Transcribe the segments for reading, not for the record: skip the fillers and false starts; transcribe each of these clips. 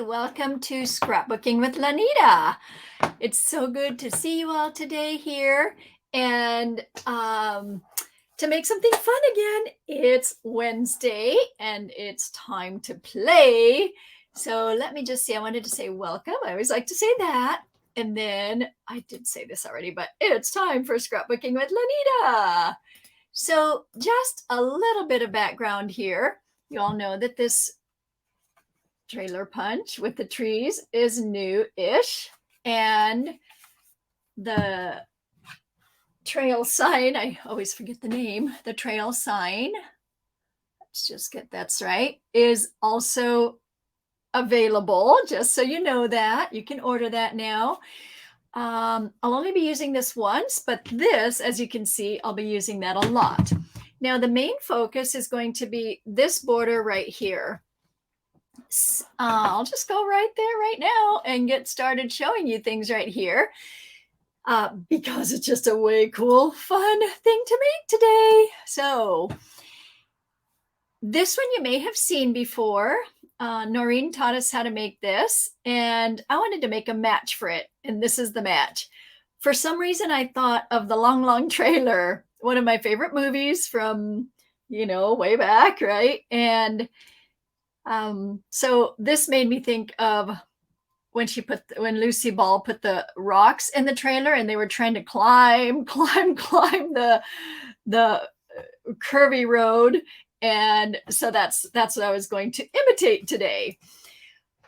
Welcome to Scrapbooking with Lanita. It's so good to see you all today here. And to make something fun again, it's Wednesday and it's time to play. So let me just say, I wanted to say welcome. I always like to say that. And then I did say this already, but it's time for Scrapbooking with Lanita. So just a little bit of background here. You all know that this trailer punch with the trees is new-ish, and the trail sign, I always forget the name, the trail sign, let's just get that's right, is also available, just so you know that. You can order that now. I'll only be using this once, but this, as you can see, I'll be using that a lot. Now the main focus is going to be this border right here. I'll just go right there right now and get started showing you things right here because it's just a way cool, fun thing to make today. So this one you may have seen before. Noreen taught us how to make this, and I wanted to make a match for it, and this is the match. For some reason, I thought of The Long, Long Trailer, one of my favorite movies from, way back, right? And so this made me think of when Lucy Ball put the rocks in the trailer and they were trying to climb the curvy road. And so that's what I was going to imitate today.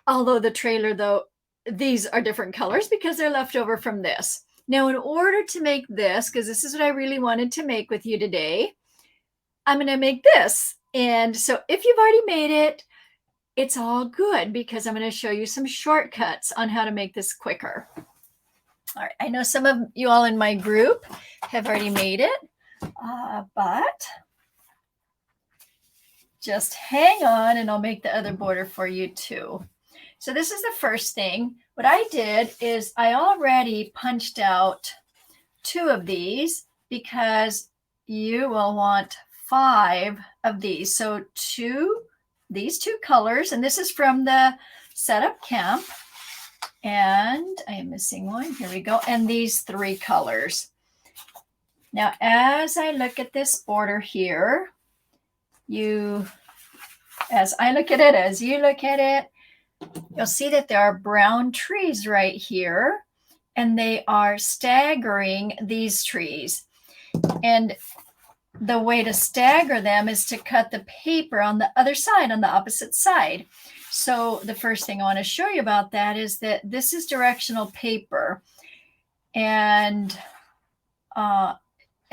Although the trailer, though, these are different colors because they're left over from this. Now, in order to make this, because this is what I really wanted to make with you today, I'm going to make this. And so if you've already made it, it's all good because I'm going to show you some shortcuts on how to make this quicker. All right, I know some of you all in my group have already made it, but just hang on and I'll make the other border for you too. So this is the first thing. What I did is I already punched out 2 of these because you will want 5 of these. So these 2 colors, and this is from the setup camp, and I am missing one. Here we go. And these 3 colors. Now, as I look at this border here, as I look at it, as you look at it, you'll see that there are brown trees right here, and they are staggering these trees. And the way to stagger them is to cut the paper on the other side, on the opposite side. So the first thing I want to show you about that is that this is directional paper. And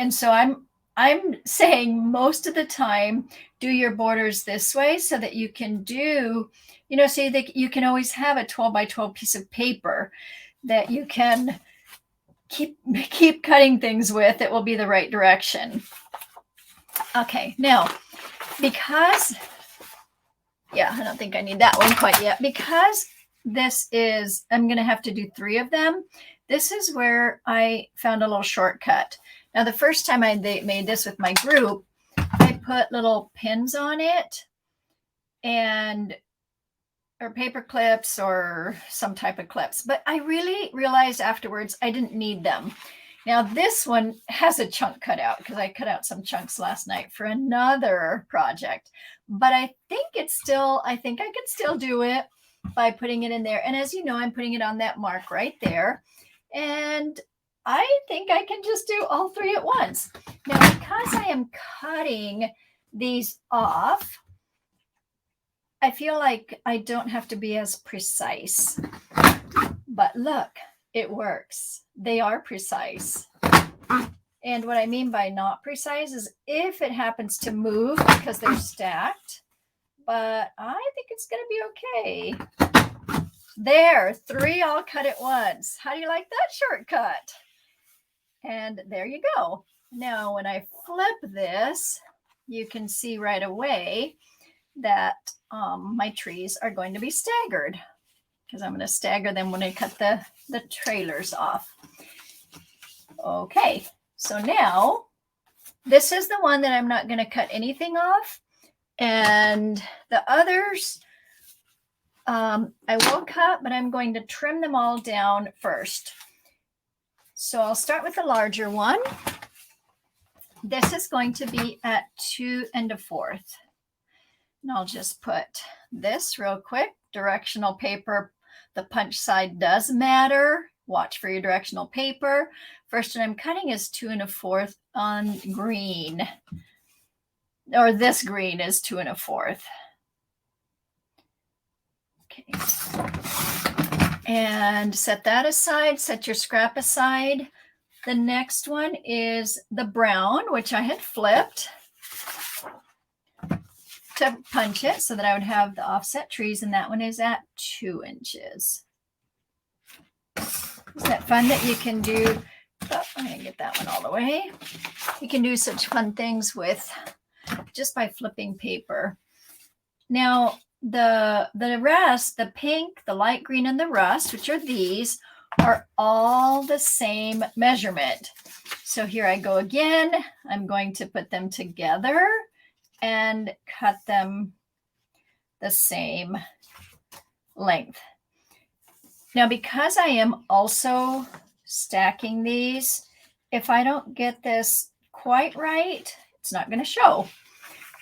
so I'm saying most of the time, do your borders this way so that you can do, so that you can always have a 12 by 12 piece of paper that you can keep cutting things with. It will be the right direction. Okay, now, because, I don't think I need that one quite yet. Because this is, I'm going to have to do 3 of them. This is where I found a little shortcut. Now, the first time I made this with my group, I put little pins on it or paper clips or some type of clips. But I really realized afterwards I didn't need them. Now, this one has a chunk cut out because I cut out some chunks last night for another project. But I think I could still do it by putting it in there. And as you know, I'm putting it on that mark right there. And I think I can just do all 3 at once. Now, because I am cutting these off, I feel like I don't have to be as precise. But look, it works. They are precise. And what I mean by not precise is if it happens to move because they're stacked, but I think it's going to be okay. There, 3 all cut at once. How do you like that shortcut? And there you go. Now, when I flip this, you can see right away that my trees are going to be staggered because I'm going to stagger them when I cut the trailers off. Okay, so now this is the one that I'm not going to cut anything off. And the others I will cut, but I'm going to trim them all down first. So I'll start with the larger one. This is going to be at 2 1/4. And I'll just put this real quick. Directional paper, the punch side does matter. Watch for your directional paper. First one I'm cutting is 2 1/4 on green. Or this green is 2 1/4. Okay. And set that aside, set your scrap aside. The next one is the brown, which I had flipped to punch it so that I would have the offset trees, and that one is at 2 inches. Isn't that fun that you can do? Oh, I'm going to get that one all the way. You can do such fun things with just by flipping paper. Now, the rest, the pink, the light green, and the rust, which are these, are all the same measurement. So here I go again. I'm going to put them together and cut them the same length. Now, because I am also stacking these, if I don't get this quite right, it's not going to show.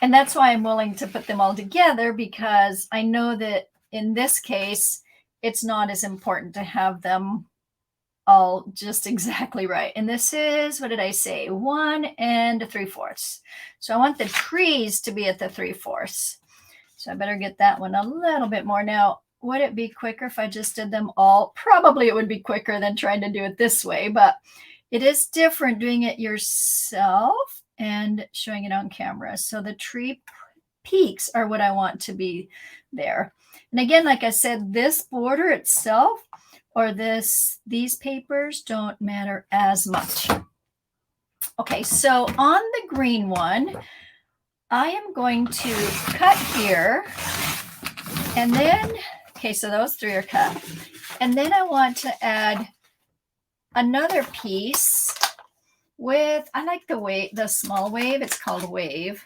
And that's why I'm willing to put them all together, because I know that in this case, it's not as important to have them all just exactly right. And this is, what did I say? 1 3/4. So I want the trees to be at the 3/4. So I better get that one a little bit more. Now, would it be quicker if I just did them all? Probably it would be quicker than trying to do it this way, but it is different doing it yourself and showing it on camera. So the tree peaks are what I want to be there. And again, like I said, this border itself or these papers don't matter as much. Okay, so on the green one, I am going to cut here, and then, okay, so those 3 are cut. And then I want to add another piece with, I like the small wave. It's called wave.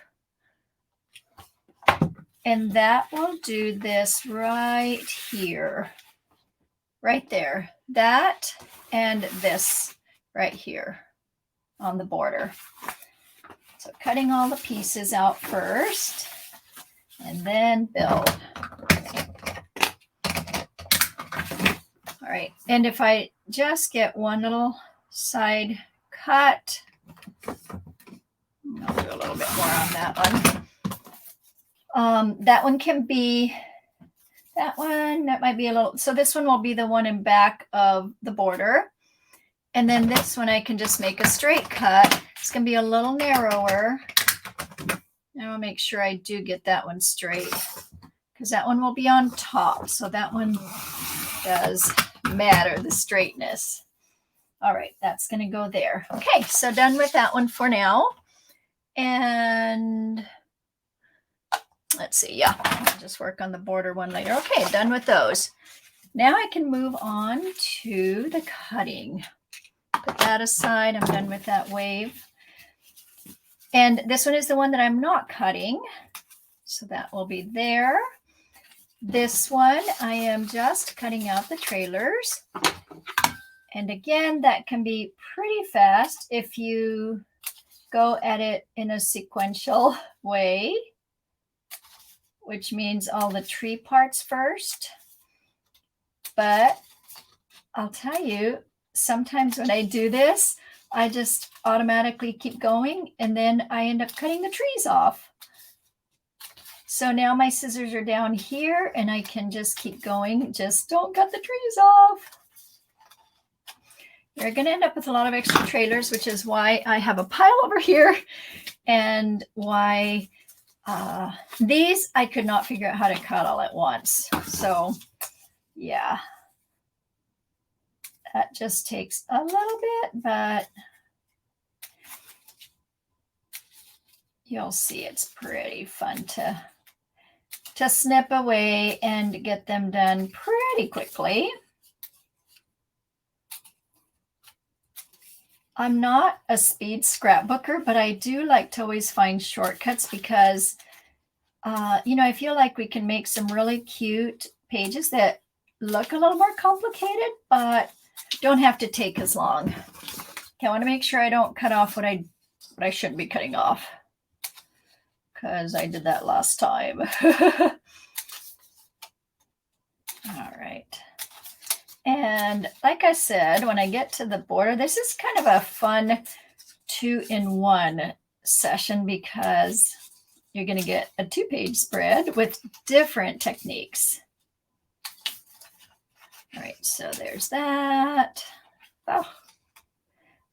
And that will do this right here, right there. That and this right here on the border. So cutting all the pieces out first and then build. All right, and if I just get one little side cut, I'll do a little bit more on that one. That one can be, that might be a little, so this one will be the one in back of the border. And then this one I can just make a straight cut. It's going to be a little narrower. I will make sure I do get that one straight, because that one will be on top. So that one does matter, the straightness. All right, that's going to go there. Okay, so done with that one for now. And let's see, yeah, I'll just work on the border one later. Okay, done with those. Now I can move on to the cutting. Put that aside. I'm done with that wave. And this one is the one that I'm not cutting. So that will be there. This one, I am just cutting out the trailers. And again, that can be pretty fast if you go at it in a sequential way, which means all the tree parts first. But I'll tell you, sometimes when I do this, I just automatically keep going, and then I end up cutting the trees off. So now my scissors are down here, and I can just keep going. Just don't cut the trees off. You're going to end up with a lot of extra trailers, which is why I have a pile over here, and why these I could not figure out how to cut all at once. So yeah, that just takes a little bit, but you'll see it's pretty fun to snip away and get them done pretty quickly. I'm not a speed scrapbooker, but I do like to always find shortcuts because, you know, I feel like we can make some really cute pages that look a little more complicated, but don't have to take as long. Okay, I want to make sure I don't cut off what I shouldn't be cutting off, because I did that last time. All right. And like I said, when I get to the border, this is kind of a fun 2-in-1 session because you're going to get a 2-page spread with different techniques. All right, so there's that. Oh,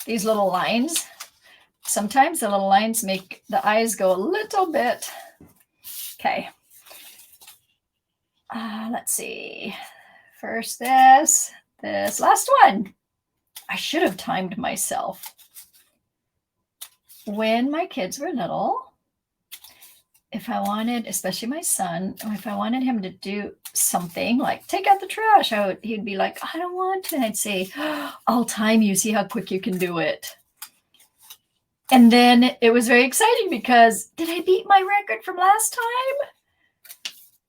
these little lines. Sometimes the little lines make the eyes go a little bit. Okay. Let's see. First this last one. I should have timed myself. When my kids were little, if I wanted, especially my son, if I wanted him to do something like take out the trash, he'd be like, I don't want to. And I'd say, I'll time you, see how quick you can do it. And then it was very exciting because did I beat my record from last time?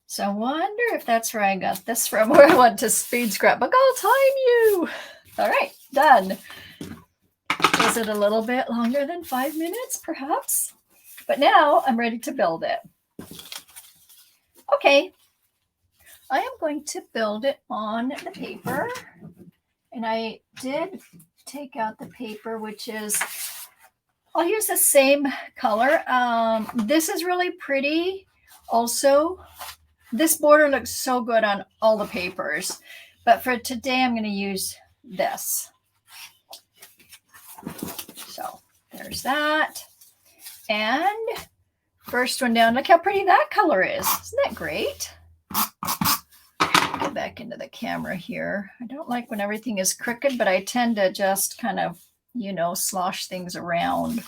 So I wonder if that's where I got this from, where I went to speed scrapbook. I'll time you. All right, done. Was it a little bit longer than 5 minutes, perhaps? But now I'm ready to build it. Okay, I am going to build it on the paper. And I did take out the paper, which is, I'll use the same color. This is really pretty. Also, this border looks so good on all the papers. But for today, I'm going to use this. So there's that. And first one down, look how pretty that color is. Isn't that great? Get back into the camera here. I don't like when everything is crooked, but I tend to just kind of, slosh things around.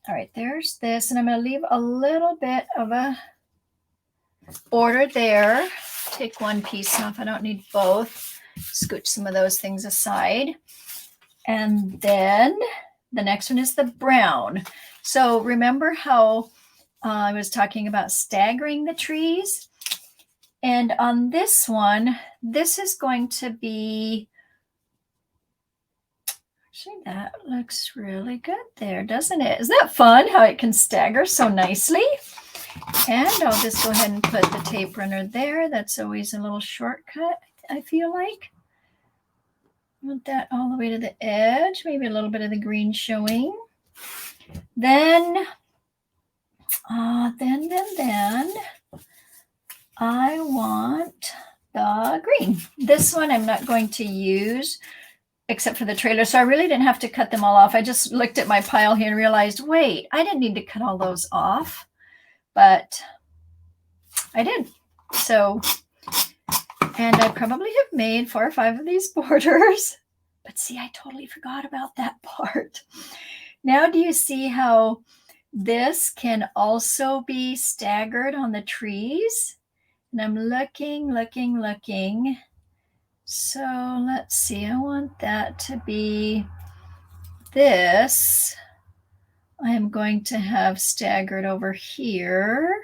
All right, there's this. And I'm going to leave a little bit of a border there. Take one piece off. I don't need both. Scooch some of those things aside. And then the next one is the brown. So remember how I was talking about staggering the trees? And on this one, this is going to be, actually that looks really good there, doesn't it? Isn't that fun how it can stagger so nicely? And I'll just go ahead and put the tape runner there. That's always a little shortcut, I feel like. Want that all the way to the edge, maybe a little bit of the green showing. Then I want the green. This one I'm not going to use except for the trailer. So I really didn't have to cut them all off. I just looked at my pile here and realized, wait, I didn't need to cut all those off, but I did. So, and I probably have made 4 or 5 of these borders, but see, I totally forgot about that part. Now, do you see how this can also be staggered on the trees? And I'm looking. So let's see, I want that to be this. I am going to have staggered over here.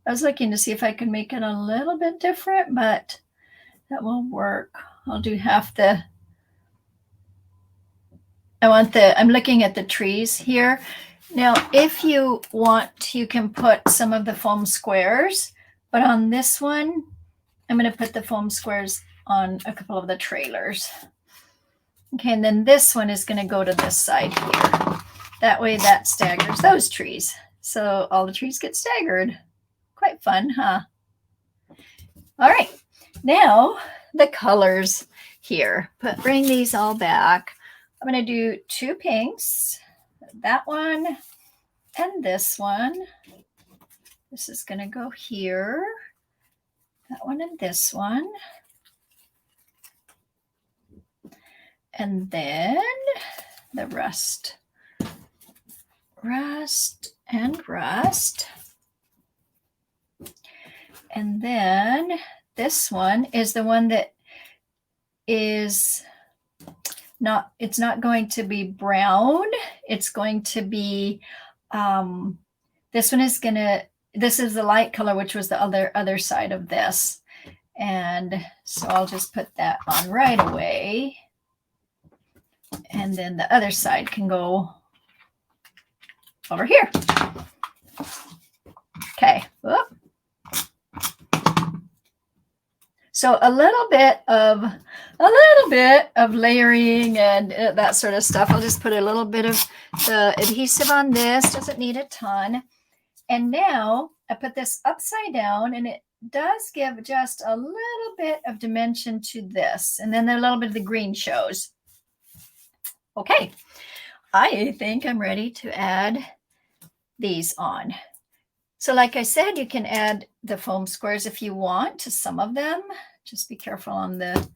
I was looking to see if I could make it a little bit different, but that won't work. I'll do half the, I'm looking at the trees here. Now, if you want, you can put some of the foam squares, but on this one, I'm going to put the foam squares on a couple of the trailers. Okay, and then this one is going to go to this side here. That way that staggers those trees. So all the trees get staggered. Quite fun, huh? All right, now the colors here. Bring these all back. I'm going to do 2 pinks, that one and this one. This is going to go here. That one and this one. And then the rust and rust. And then this one is the one that is not, it's not going to be brown. It's going to be, this one is going to, this is the light color, which was the other side of this. And so I'll just put that on right away. And then the other side can go over here. Okay. Whoop. So a little bit of layering and that sort of stuff. I'll just put a little bit of the adhesive on this. Doesn't need a ton. And now I put this upside down, and it does give just a little bit of dimension to this. And then a little bit of the green shows. Okay, I think I'm ready to add these on. So like I said, you can add the foam squares if you want to some of them. Just be careful on the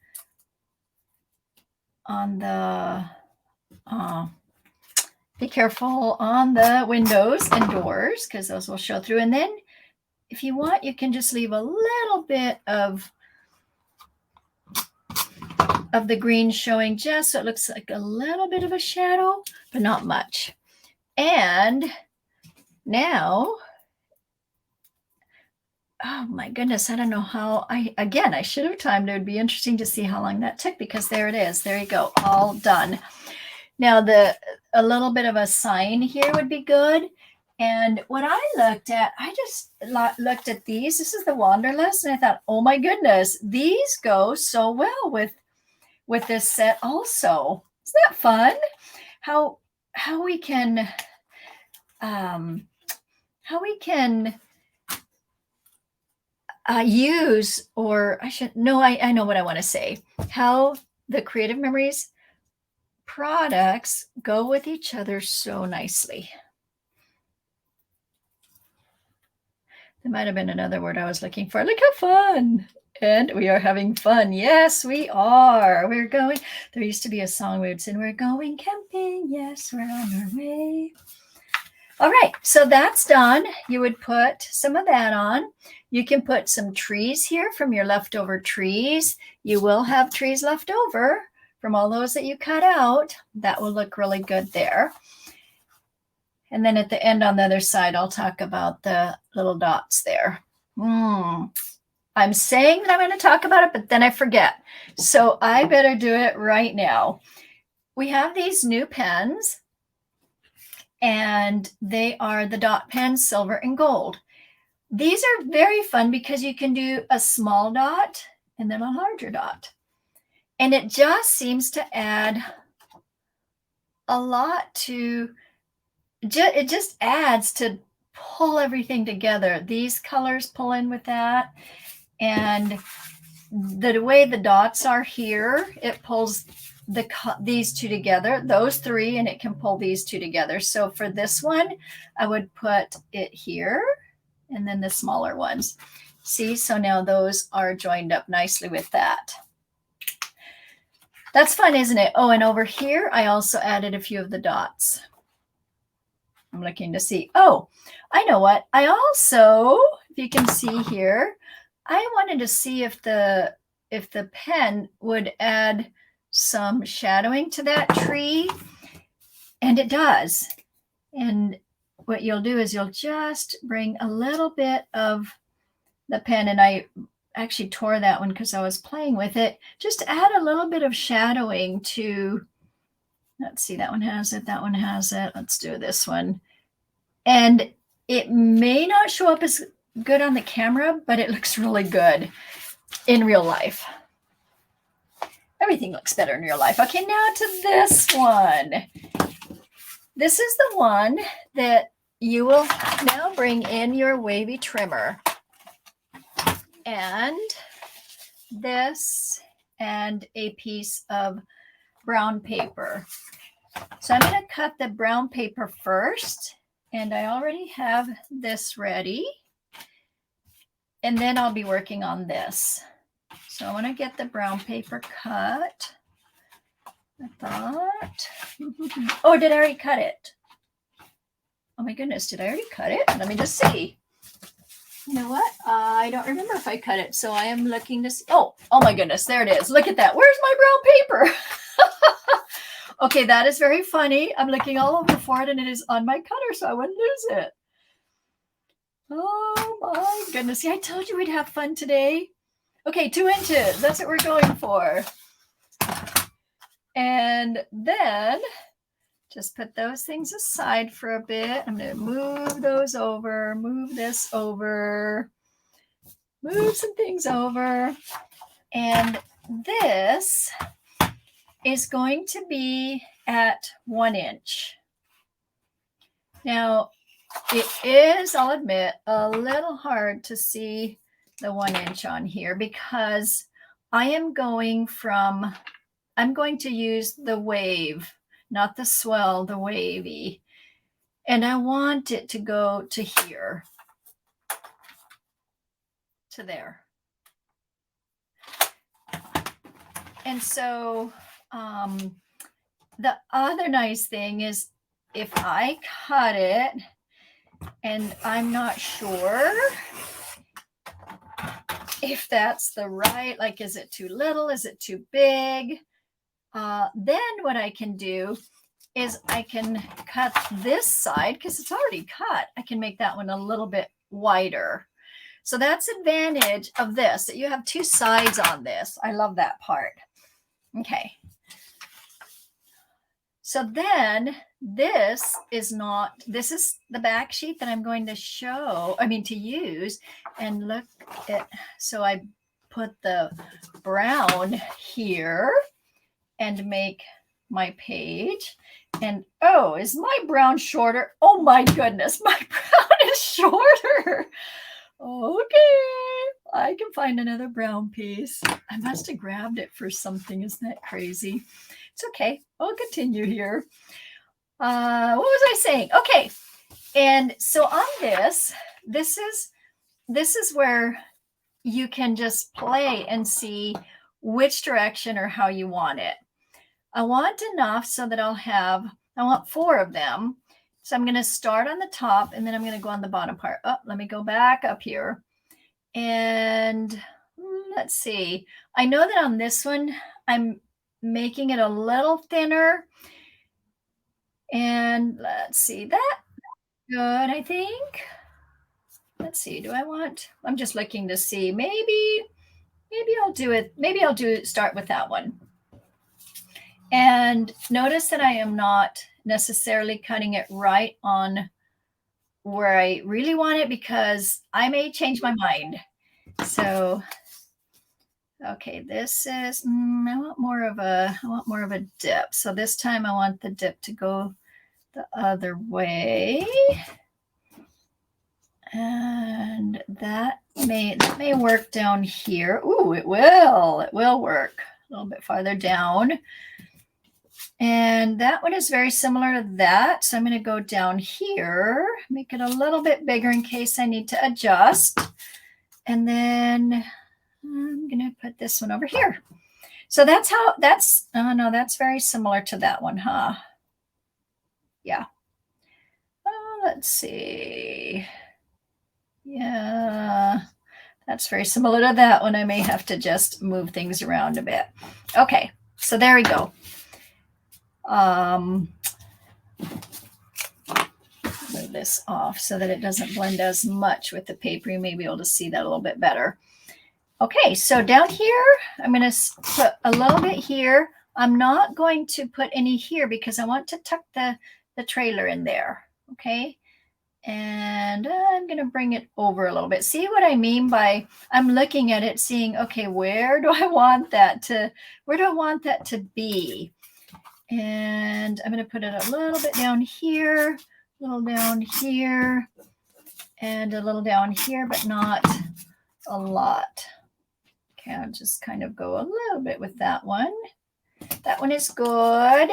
be careful on the windows and doors, because those will show through. And then if you want, you can just leave a little bit of the green showing, just so it looks like a little bit of a shadow, but not much. And now, oh my goodness, I don't know how I should have timed. It would be interesting to see how long that took, because there it is. There you go, all done. Now a little bit of a sign here would be good. And what I looked at, I just looked at these. This is the Wanderlust, and I thought, oh my goodness, these go so well with this set also. Isn't that fun? How we can use, or I know what I want to say. How the Creative Memories products go with each other so nicely. There might have been another word I was looking for. Look how fun. And we are having fun. Yes, we are. We're going. There used to be a song we would sing, we're going camping. Yes, we're on our way. All right, so that's done. You would put some of that on. You can put some trees here from your leftover trees. You will have trees left over from all those that you cut out. That will look really good there. And then at the end on the other side, I'll talk about the little dots there. I'm saying that I'm going to talk about it, but then I forget. So I better do it right now. We have these new pens, and they are the dot pens, silver and gold. These are very fun because you can do a small dot and then a larger dot. And it just seems to add a lot to, it just adds to pull everything together. These colors pull in with that. And the way the dots are here, it pulls these two together, those three, and it can pull these two together. So for this one, I would put it here and then the smaller ones. See, so now those are joined up nicely with that. That's fun, isn't it? Oh, and over here, I also added a few of the dots. I'm looking to see. Oh, I know what. I also, if you can see here, I wanted to see if the pen would add some shadowing to that tree, and it does. And what you'll do is you'll just bring a little bit of the pen, and I actually tore that one because I was playing with it. Just add a little bit of shadowing to, let's see, that one has it, that one has it. Let's do this one. And it may not show up as good on the camera, but it looks really good in real life. Everything looks better in real life. Okay, now to this one. This is the one that you will now bring in your wavy trimmer. And this and a piece of brown paper. So I'm going to cut the brown paper first, and I already have this ready. And then I'll be working on this. So I want to get the brown paper cut. I thought, oh, did I already cut it? Oh my goodness, did I already cut it? Let me just see. You know what? I don't remember if I cut it. So I am looking to see. Oh my goodness, there it is. Look at that. Where's my brown paper? Okay, that is very funny. I'm looking all over for it, and it is on my cutter, so I wouldn't lose it. Oh my goodness. See, I told you we'd have fun today. Okay, 2 inches. That's what we're going for. And then just put those things aside for a bit. I'm going to move those over, move this over, move some things over. And this is going to be at 1 inch. Now, it is, I'll admit, a little hard to see the 1 inch on here because I am going from, I'm going to use the wave, not the swell, the wavy. And I want it to go to here, to there. And so the other nice thing is if I cut it and I'm not sure if that's the right, like, is it too little? Is it too big? Then what I can do is I can cut this side because it's already cut. I can make that one a little bit wider. So that's the advantage of this, that you have two sides on this. I love that part. Okay. So then this is the back sheet that I'm going to to use. And look at, so I put the brown here and make my page. And oh, is my brown shorter? Oh my goodness, my brown is shorter. Okay, I can find another brown piece. I must have grabbed it for something. Isn't that crazy? It's okay. I'll continue here. What was I saying? Okay, and so on this is where you can just play and see which direction or how you want it. I want enough so that I want 4 of them. So I'm going to start on the top and then I'm going to go on the bottom part. Oh, let me go back up here. And let's see. I know that on this one, I'm making it a little thinner. And let's see, that's good, I think. Let's see, I'm just looking to see, maybe I'll do it. Maybe I'll start with that one. And notice that I am not necessarily cutting it right on where I really want it because I may change my mind. So, okay, this is, I want more of a dip. So this time I want the dip to go the other way. And that may work down here. Ooh, it will work a little bit farther down. And that one is very similar to that. So I'm going to go down here, make it a little bit bigger in case I need to adjust. And then I'm going to put this one over here. So that's very similar to that one, huh? Yeah. Let's see. Yeah, that's very similar to that one. I may have to just move things around a bit. Okay, so there we go. Move this off so that it doesn't blend as much with the paper. You may be able to see that a little bit better. Okay, so down here, I'm going to put a little bit here. I'm not going to put any here because I want to tuck the trailer in there. Okay, and I'm going to bring it over a little bit. See what I mean by I'm looking at it, seeing, okay, where do I want that to be? And I'm going to put it a little bit down here, a little down here, and a little down here, but not a lot. Okay, I'll just kind of go a little bit with that one. That one is good.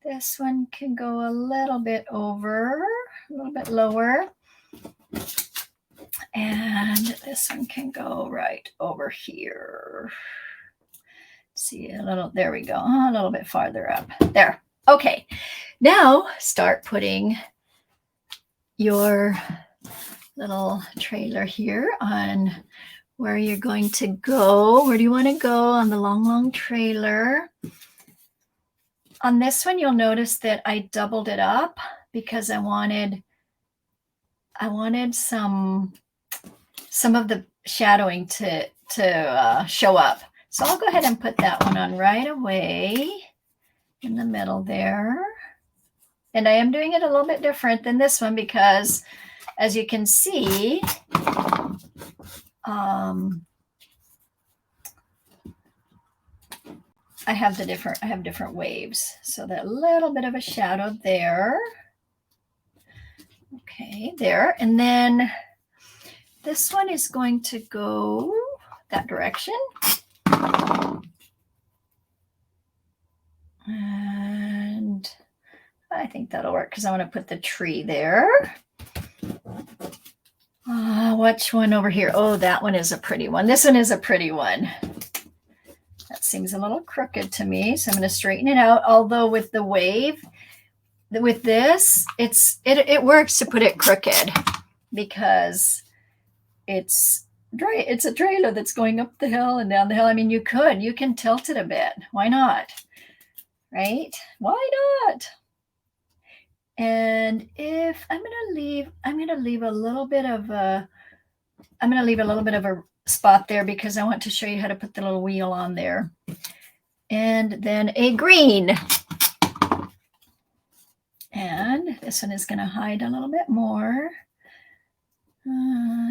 This one can go a little bit over, a little bit lower. And this one can go right over here. See a little, there we go, a little bit farther up there. Okay, now start putting your little trailer here on where you're going to go. Where do you want to go on the long trailer? On this one, you'll notice that I doubled it up because I wanted some of the shadowing to show up. So I'll go ahead and put that one on right away in the middle there. And I am doing it a little bit different than this one because, as you can see, I have different waves. So that little bit of a shadow there. Okay, there. And then this one is going to go that direction. And I think that'll work because I want to put the tree there. Which one over here? Oh, that one is a pretty one. This one is a pretty one. That seems a little crooked to me, so I'm going to straighten it out. Although with the wave, with this, it works to put it crooked because it's dry. It's a trailer that's going up the hill and down the hill. I mean, you can tilt it a bit. Why not? Right? Why not? And if I'm going to leave a little bit of a spot there because I want to show you how to put the little wheel on there. And then a green. And this one is going to hide a little bit more.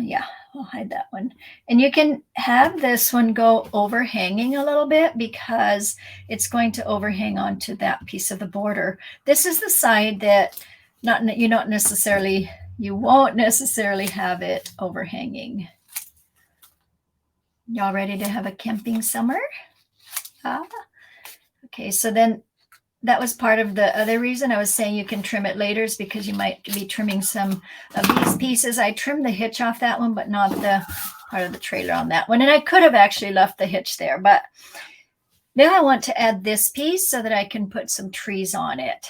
Yeah, I'll hide that one. And you can have this one go overhanging a little bit because it's going to overhang onto that piece of the border. This is the side that you won't necessarily have it overhanging. Y'all ready to have a camping summer? Okay, so then that was part of the other reason I was saying you can trim it later is because you might be trimming some of these pieces. I trimmed the hitch off that one, but not the part of the trailer on that one. And I could have actually left the hitch there, but now I want to add this piece so that I can put some trees on it.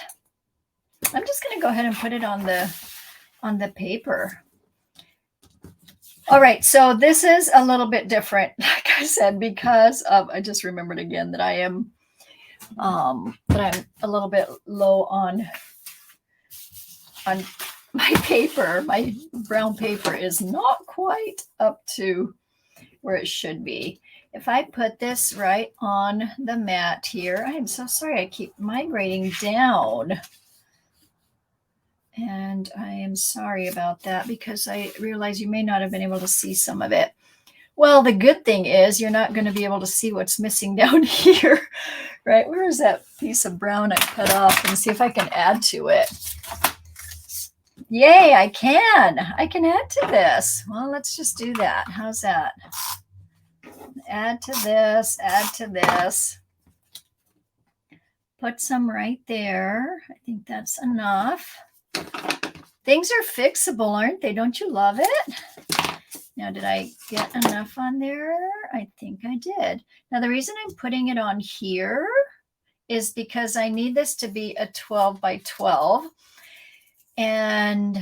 I'm just going to go ahead and put it on the paper. All right, so this is a little bit different, like I said, because of, I just remembered again that I'm a little bit low on my paper. My brown paper is not quite up to where it should be. If I put this right on the mat here, I am so sorry, I keep migrating down. And I am sorry about that because I realize you may not have been able to see some of it. Well, the good thing is you're not going to be able to see what's missing down here, right? Where is that piece of brown I cut off? And see if I can add to it. Yay, I can add to this. Well, let's just do that. How's that? Add to this. Put some right there. I think that's enough. Things are fixable, aren't they? Don't you love it? Now, did I get enough on there? I think I did. Now, the reason I'm putting it on here is because I need this to be a 12 by 12. And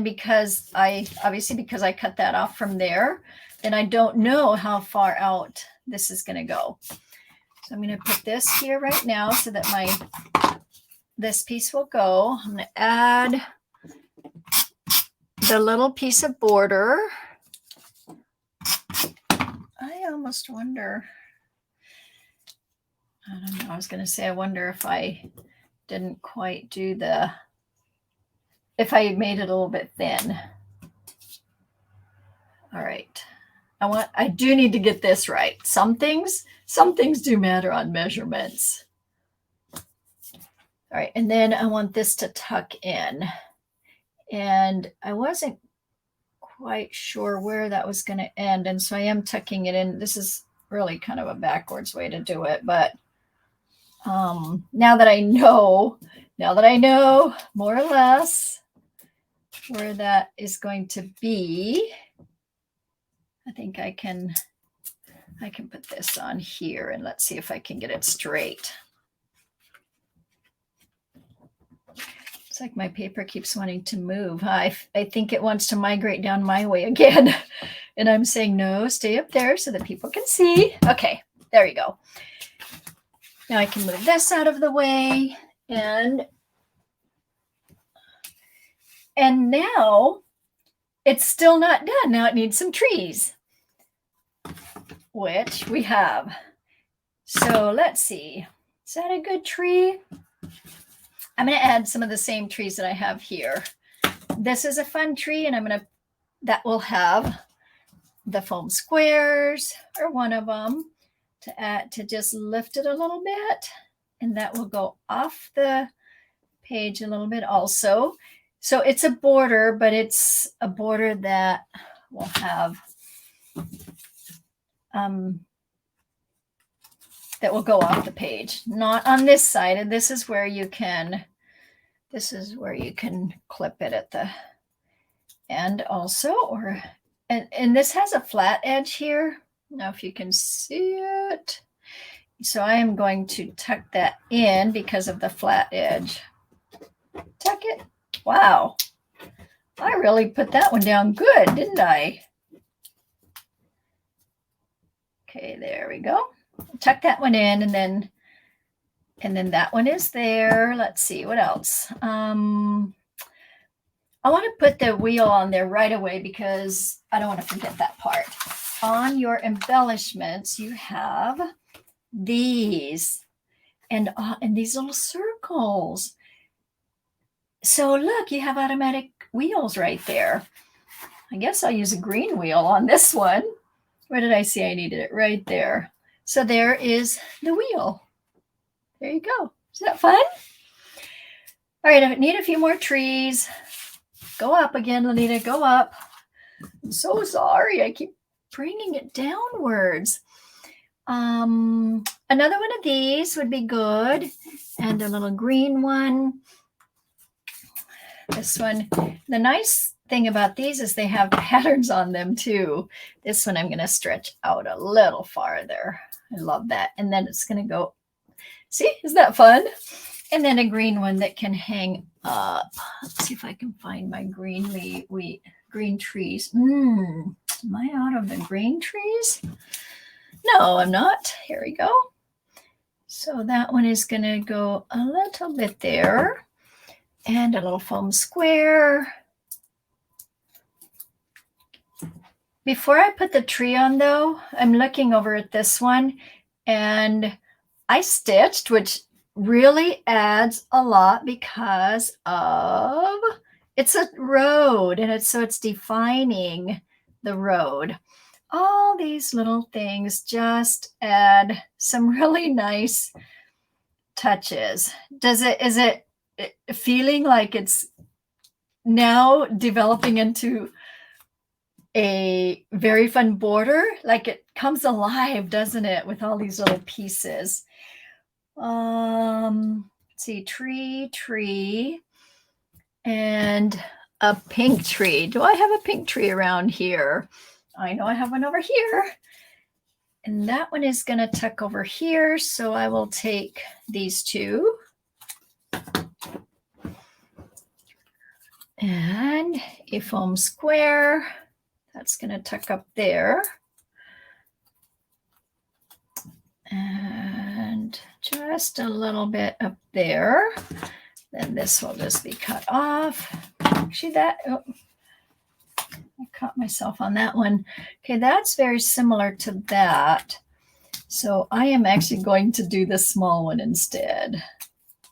because I cut that off from there, then I don't know how far out this is going to go. So I'm going to put this here right now so that this piece will go. I'm going to add the little piece of border. I almost wonder, I don't know, I was going to say, I wonder if I didn't quite do if I made it a little bit thin. All right. I do need to get this right. Some things do matter on measurements. All right, and then I want this to tuck in. And I wasn't quite sure where that was going to end, and so I am tucking it in. This is really kind of a backwards way to do it, but now that I know more or less where that is going to be, I think I can put this on here, and let's see if I can get it straight. It's like my paper keeps wanting to move. I think it wants to migrate down my way again. And I'm saying, no, stay up there so that people can see. Okay, there you go. Now I can move this out of the way. And And now it's still not done. Now it needs some trees, which we have. So let's see. Is that a good tree? I'm going to add some of the same trees that I have here. This is a fun tree, and that will have the foam squares, or one of them, to just lift it a little bit, and that will go off the page a little bit also. So it's a border, but it's a border that will have that will go off the page, not on this side. And this is where you can clip it at the end also, and this has a flat edge here. Now if you can see it. So I am going to tuck that in because of the flat edge. Tuck it. Wow. I really put that one down good, didn't I? Okay, there we go. Tuck that one in, and then that one is there. Let's see, what else? I want to put the wheel on there right away because I don't want to forget that part. On your embellishments, you have these and these little circles. So look, you have automatic wheels right there. I guess I'll use a green wheel on this one. Where did I see I needed it? Right there. So there is the wheel. There you go. Is that fun? All right, I need a few more trees. Go up again, Lanita, go up. I'm so sorry. I keep bringing it downwards. Another one of these would be good. And a little green one. This one. The nice thing about these is they have patterns on them too. This one I'm going to stretch out a little farther. I love that. And then it's going to go. See, isn't that fun? And then a green one that can hang up. Let's see if I can find my green trees. Am I out of the green trees? No, I'm not. Here we go. So that one is going to go a little bit there. And a little foam square. Before I put the tree on, though, I'm looking over at this one, and I stitched, which really adds a lot because of it's a road, and it's defining the road. All these little things just add some really nice touches. Is it feeling like it's now developing into a very fun border? Like it comes alive, doesn't it, with all these little pieces? Let's see, tree, and a pink tree. Do I have a pink tree around here? I know I have one over here. And that one is going to tuck over here. So I will take these two. And a foam square. That's going to tuck up there. And just a little bit up there. Then this will just be cut off. See that? Oh, I caught myself on that one. Okay, that's very similar to that. So I am actually going to do the small one instead.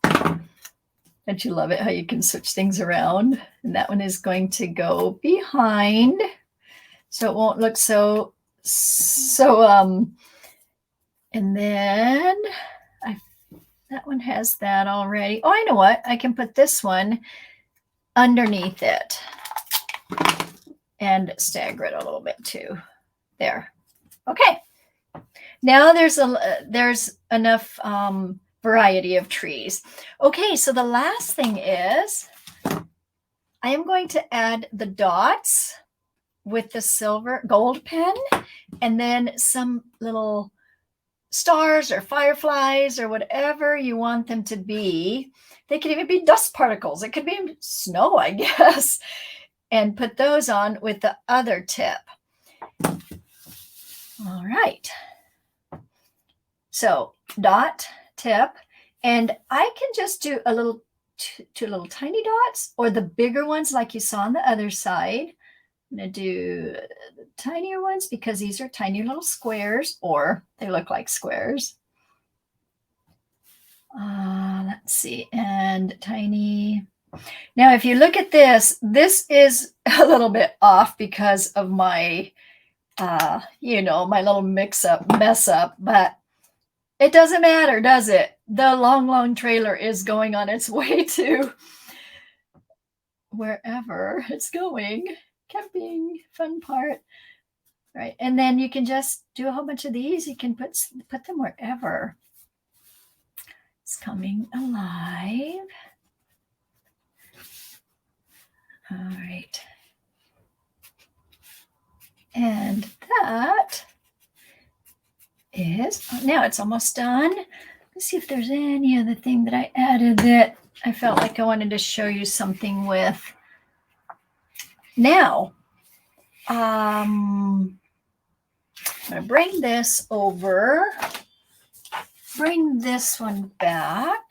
Don't you love it how you can switch things around? And that one is going to go behind. So it won't look so and then that one has that already. Oh, I know what. I can put this one underneath it and stagger it a little bit too. There. Okay. Now there's enough variety of trees. Okay, so the last thing is I am going to add the dots with the gold pen, and then some little stars or fireflies or whatever you want them to be. They could even be dust particles. It could be snow, I guess. And put those on with the other tip. All right. So dot, tip, and I can just do a little two little tiny dots, or the bigger ones like you saw on the other side. I'm going to do the tinier ones because these are tiny little squares, or they look like squares. Let's see, and tiny. Now, if you look at this, this is a little bit off because of my, my little mess up, but it doesn't matter, does it? The long trailer is going on its way to wherever it's going. Camping, fun part. Right, and then you can just do a whole bunch of these. You can put them wherever. It's coming alive. All right. And that is, now it's almost done. Let's see if there's any other thing that I added that I felt like I wanted to show you something with. Now, I'm going to bring this over, bring this one back,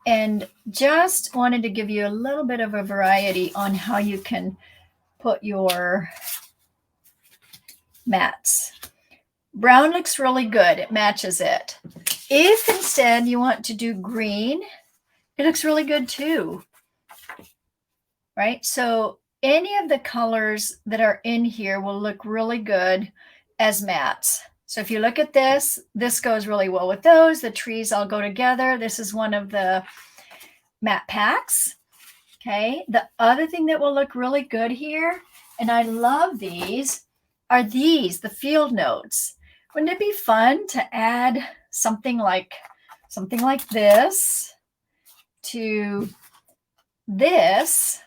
and just wanted to give you a little bit of a variety on how you can put your mats. Brown looks really good. It matches it. If instead you want to do green, it looks really good too. Right? So any of the colors that are in here will look really good as mats. So if you look at this, this goes really well with those. The trees all go together. This is one of the mat packs. Okay. The other thing that will look really good here, and I love these, are these, the field notes. Wouldn't it be fun to add something like this to this?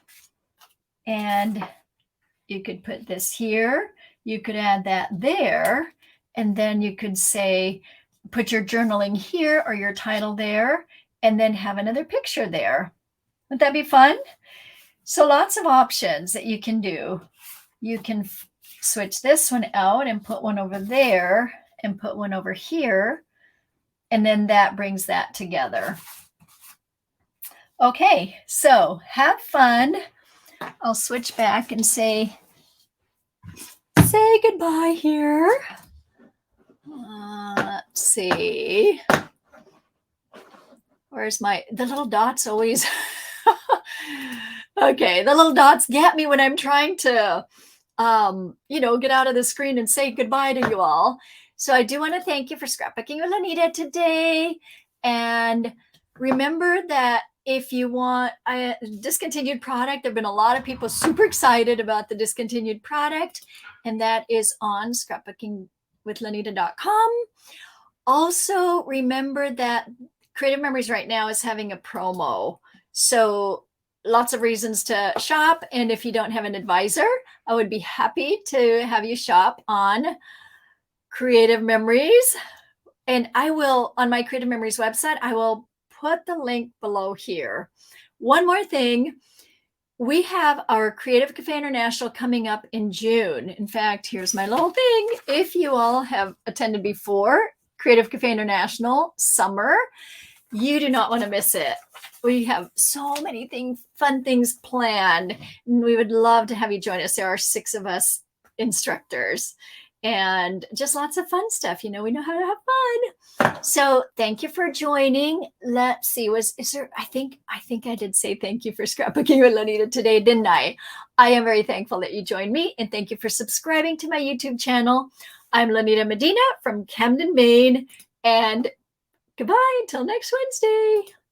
And you could put this here. You could add that there. And then you could say, put your journaling here or your title there, and then have another picture there. Wouldn't that be fun? So lots of options that you can do. You can switch this one out and put one over there and put one over here. And then that brings that together. Okay, so have fun. I'll switch back and say goodbye here. Let's see. Where's the little dots always? Okay, the little dots get me when I'm trying to, get out of the screen and say goodbye to you all. So I do want to thank you for scrapbooking with Lanita today. And remember that if you want a discontinued product, there have been a lot of people super excited about the discontinued product, and that is on scrapbookingwithlanita.com. Also, remember that Creative Memories right now is having a promo. So lots of reasons to shop. And if you don't have an advisor, I would be happy to have you shop on Creative Memories. And I will, on my Creative Memories website, I will put the link below here. One more thing. We have our Creative Cafe International coming up in June. In fact, here's my little thing. If you all have attended before Creative Cafe International summer, you do not want to miss it. We have so many fun things planned, and we would love to have you join us. There are 6 of us instructors, and just lots of fun stuff. We know how to have fun. So thank you for joining. Let's see, is there, I think I did say thank you for scrapbooking with Lanita today, didn't I? I am very thankful that you joined me, and thank you for subscribing to my YouTube channel. I'm Lanita Medina from Camden, Maine, and goodbye until next Wednesday.